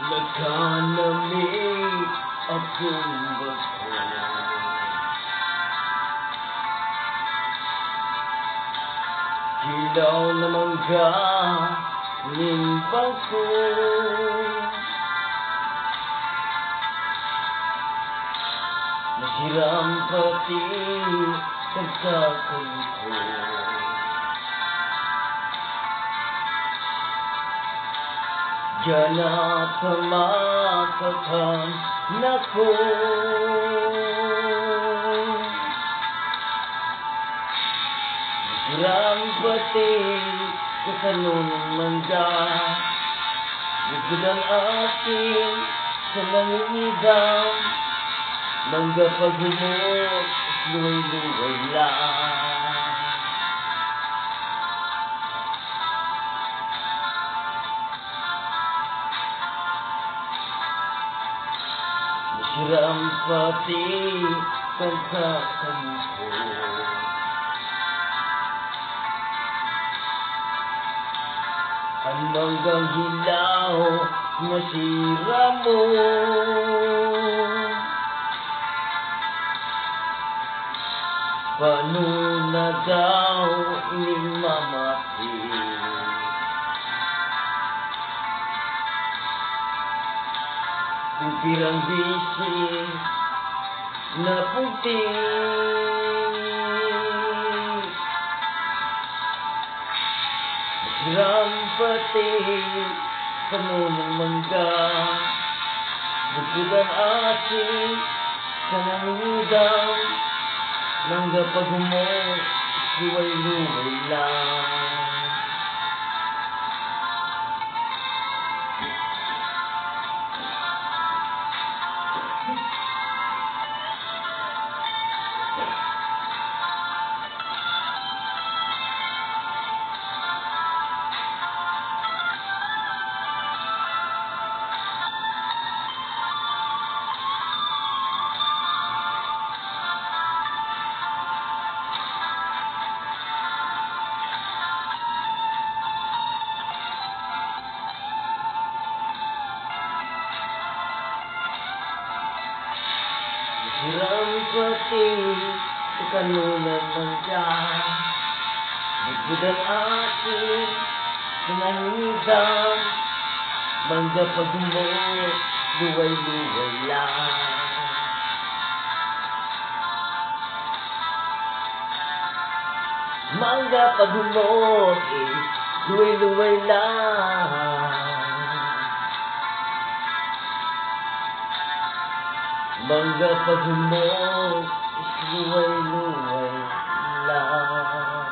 Nagkanamig akong bato. Hilaw na mangga limbang ko. Naghiram pati pagkakon ko. Diyan at makakam na ko. Naghiram pati kasanong mangga. Bukod ang akin sa nangingidam. Mangga paghumot, luway-luway lang. Nasiram pati pagkakam ko. Ang manggang hilaw nasira mo. Paano na daw imamahin? Kung pirang bisi na puti. Nasiram pati kanunong mangga. Bukod ang ating sa nangingidam. Mangga paghumot, luway-luway lang. Hiram pati sa kanunan mangga. Bukod ang akin sa nangingidam. Mangga paghumot, luway-luway lang. Mangga paghumot, luway-luway lang. Mangga paghumot, luway-luway lang.